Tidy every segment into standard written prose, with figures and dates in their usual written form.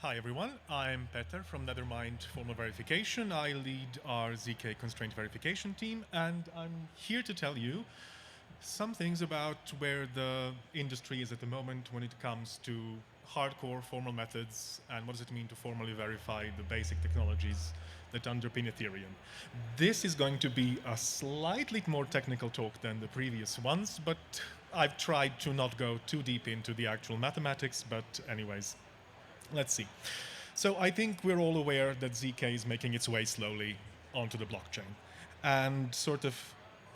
Hi everyone, I'm Petar from Nevermind Formal Verification. I lead our ZK constraint verification team, and I'm here to tell you some things about where the industry is at the moment when it comes to hardcore formal methods and what does it mean to formally verify the basic technologies that underpin Ethereum. This is going to be a slightly more technical talk than the previous ones, but I've tried to not go too deep into the actual mathematics, but anyways, let's see. So I think we're all aware that ZK is making its way slowly onto the blockchain. And sort of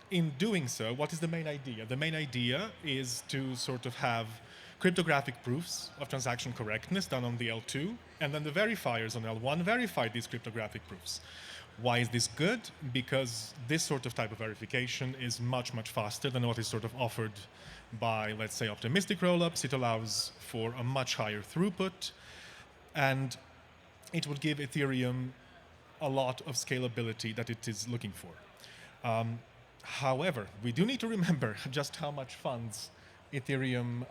in doing so, what is the main idea? The main idea is to sort of have cryptographic proofs of transaction correctness done on the L2, and then the verifiers on L1 verify these cryptographic proofs. Why is this good? Because this sort of type of verification is much, much faster than what is sort of offered by, let's say, optimistic rollups. It allows for a much higher throughput, and it would give Ethereum a lot of scalability that it is looking for. However, we do need to remember just how much funds Ethereum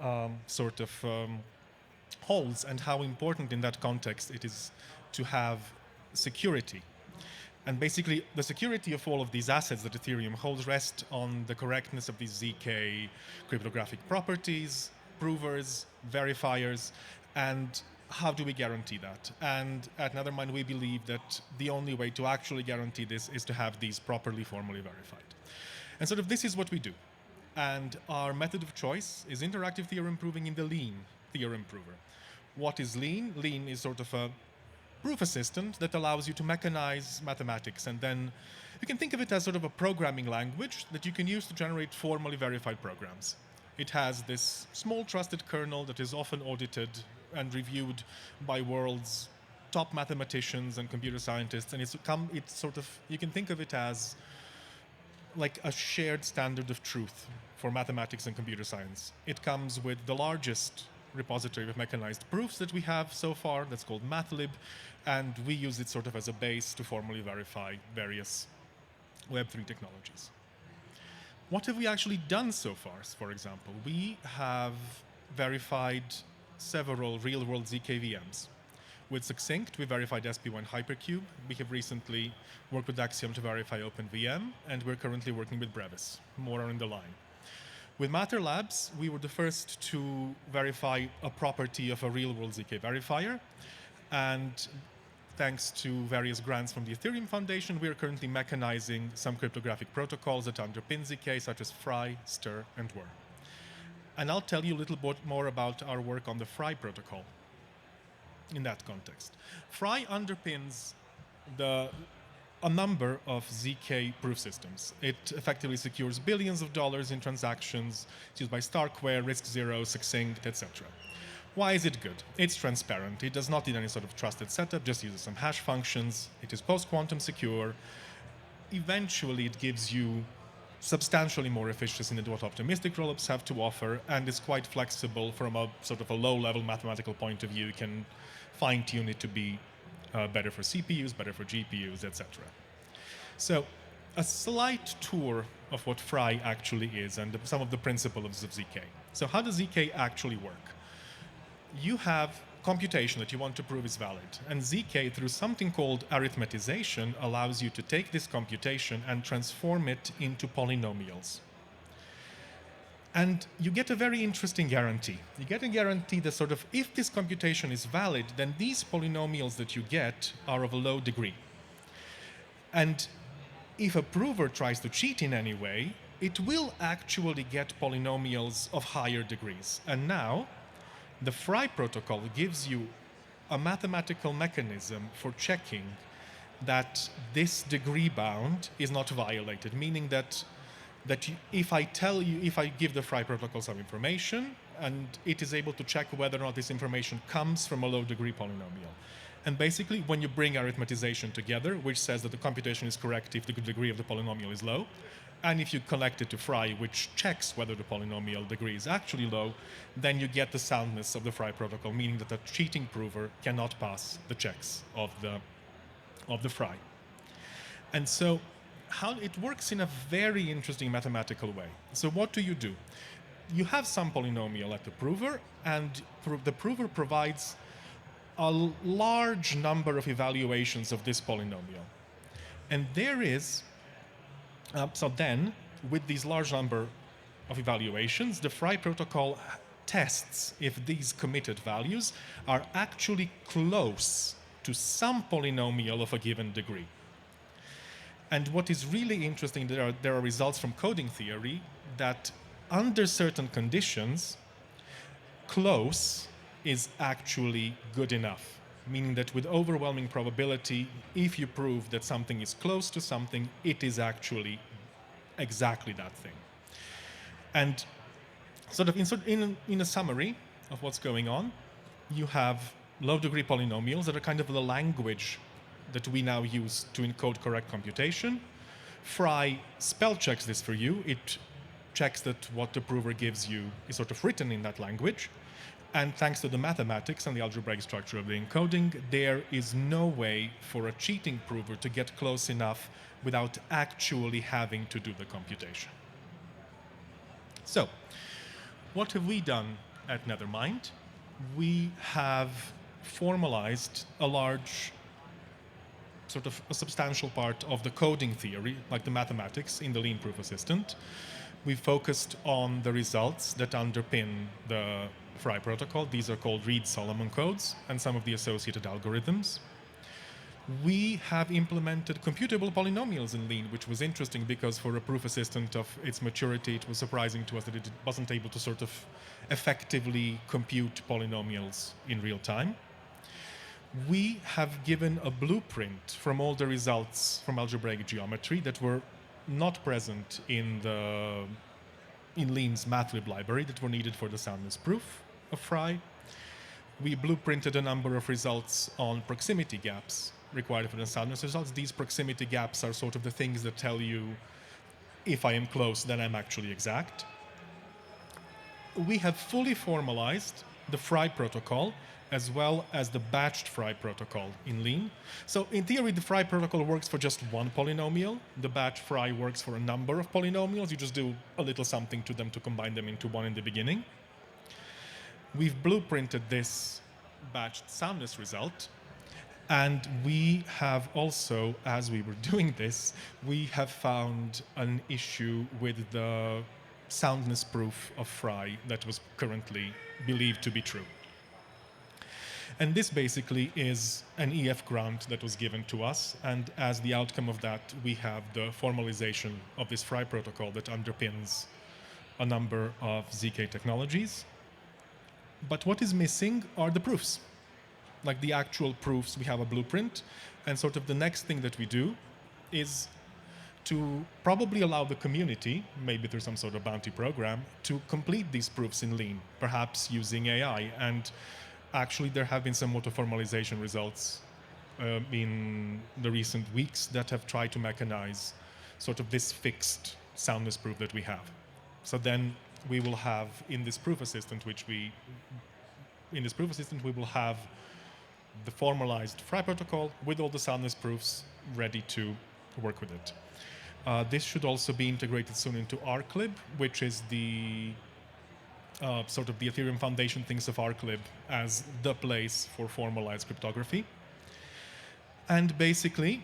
holds and how important in that context it is to have security. And basically, the security of all of these assets that Ethereum holds rest on the correctness of these ZK cryptographic properties, provers, verifiers, and how do we guarantee that? And at Nethermind, we believe that the only way to actually guarantee this is to have these properly formally verified. And sort of this is what we do. And our method of choice is interactive theorem proving in the lean theorem prover. What is lean? Lean is sort of a proof assistant that allows you to mechanize mathematics, and then you can think of it as sort of a programming language that you can use to generate formally verified programs. It has this small trusted kernel that is often audited and reviewed by world's top mathematicians and computer scientists, and you can think of it as like a shared standard of truth for mathematics and computer science. It comes with the largest repository of mechanized proofs that we have so far, that's called MathLib, and we use it sort of as a base to formally verify various Web3 technologies. What have we actually done so far? For example, we have verified several real-world ZK VMs. With Succinct, we verified SP1 Hypercube. We have recently worked with Axiom to verify OpenVM, and we're currently working with Brevis. More are in the line. With Matter Labs, we were the first to verify a property of a real-world ZK verifier, and thanks to various grants from the Ethereum Foundation, we are currently mechanizing some cryptographic protocols that underpin ZK, such as FRI, STIR, and WER. And I'll tell you a little bit more about our work on the FRI protocol in that context. FRI underpins a number of ZK proof systems. It effectively secures billions of dollars in transactions. It's used by Starkware, RISC-0, Succinct, etc. Why is it good? It's transparent. It does not need any sort of trusted setup, just uses some hash functions. It is post-quantum secure. Eventually, it gives you substantially more efficiency than what optimistic rollups have to offer, and is quite flexible from a sort of a low-level mathematical point of view. You can fine-tune it to be better for CPUs, better for GPUs, etc. So a slight tour of what FRI actually is and some of the principles of ZK. So how does ZK actually work? You have computation that you want to prove is valid, and ZK, through something called arithmetization, allows you to take this computation and transform it into polynomials. And you get a very interesting guarantee. You get a guarantee that sort of, if this computation is valid, then these polynomials that you get are of a low degree. And if a prover tries to cheat in any way, it will actually get polynomials of higher degrees. And now, the FRI protocol gives you a mathematical mechanism for checking that this degree bound is not violated, meaning that if I give the FRI protocol some information, and it is able to check whether or not this information comes from a low degree polynomial. And basically, when you bring arithmetization together, which says that the computation is correct if the degree of the polynomial is low, and if you connect it to FRI, which checks whether the polynomial degree is actually low, then you get the soundness of the FRI protocol, meaning that a cheating prover cannot pass the checks of the FRI. And so how it works in a very interesting mathematical way. So what do? You have some polynomial at the prover, and the prover provides a large number of evaluations of this polynomial. And there is, so then, with these large number of evaluations, the FRI protocol tests if these committed values are actually close to some polynomial of a given degree. And what is really interesting, there are results from coding theory that under certain conditions, close is actually good enough, meaning that with overwhelming probability, if you prove that something is close to something, it is actually exactly that thing. And sort of in a summary of what's going on, you have low-degree polynomials that are kind of the language that we now use to encode correct computation. FRI spell checks this for you. It checks that what the prover gives you is sort of written in that language. And thanks to the mathematics and the algebraic structure of the encoding, there is no way for a cheating prover to get close enough without actually having to do the computation. So, what have we done at Nevermind? We have formalized a large, sort of a substantial part of the coding theory, like the mathematics, in the Lean Proof Assistant. We focused on the results that underpin the FRI protocol. These are called Reed-Solomon codes and some of the associated algorithms. We have implemented computable polynomials in Lean, which was interesting because for a proof assistant of its maturity, it was surprising to us that it wasn't able to sort of effectively compute polynomials in real time. We have given a blueprint from all the results from algebraic geometry that were not present in Lean's MATLib library that were needed for the soundness proof of FRI. We blueprinted a number of results on proximity gaps required for the soundness results. These proximity gaps are sort of the things that tell you if I am close, then I'm actually exact. We have fully formalized the FRI protocol as well as the batched FRI protocol in Lean. So in theory, the FRI protocol works for just one polynomial. The batch FRI works for a number of polynomials. You just do a little something to them to combine them into one in the beginning. We've blueprinted this batched soundness result. And we have also, as we were doing this, we have found an issue with the soundness proof of FRI that was currently believed to be true. And this basically is an EF grant that was given to us. And as the outcome of that, we have the formalization of this FRI protocol that underpins a number of ZK technologies. But what is missing are the proofs. Like the actual proofs, we have a blueprint. And sort of the next thing that we do is to probably allow the community, maybe through some sort of bounty program, to complete these proofs in Lean, perhaps using AI. And actually, there have been some auto-formalization results in the recent weeks that have tried to mechanize sort of this fixed soundness proof that we have. So then we will have in this proof assistant, we will have the formalized FRI protocol with all the soundness proofs ready to work with it. This should also be integrated soon into ArcLib, which is the sort of the Ethereum Foundation thinks of ArcLib as the place for formalized cryptography. And basically,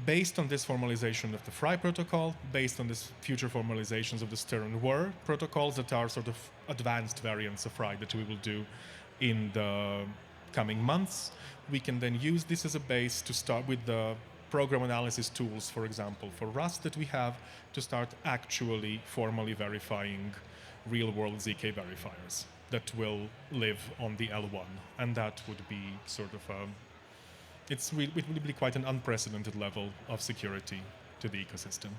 based on this formalization of the FRI protocol, based on this future formalizations of the Stir and Whir protocols that are sort of advanced variants of FRI that we will do in the coming months, we can then use this as a base to start with the program analysis tools, for example, for Rust that we have to start actually formally verifying real-world ZK verifiers that will live on the L1. And that would be sort of it would be quite an unprecedented level of security to the ecosystem.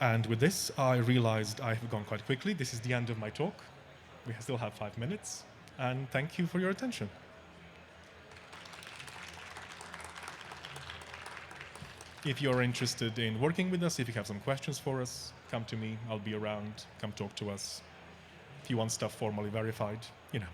And with this, I realized I have gone quite quickly. This is the end of my talk. We still have 5 minutes. And thank you for your attention. If you're interested in working with us, if you have some questions for us, come to me. I'll be around. Come talk to us. If you want stuff formally verified, you know.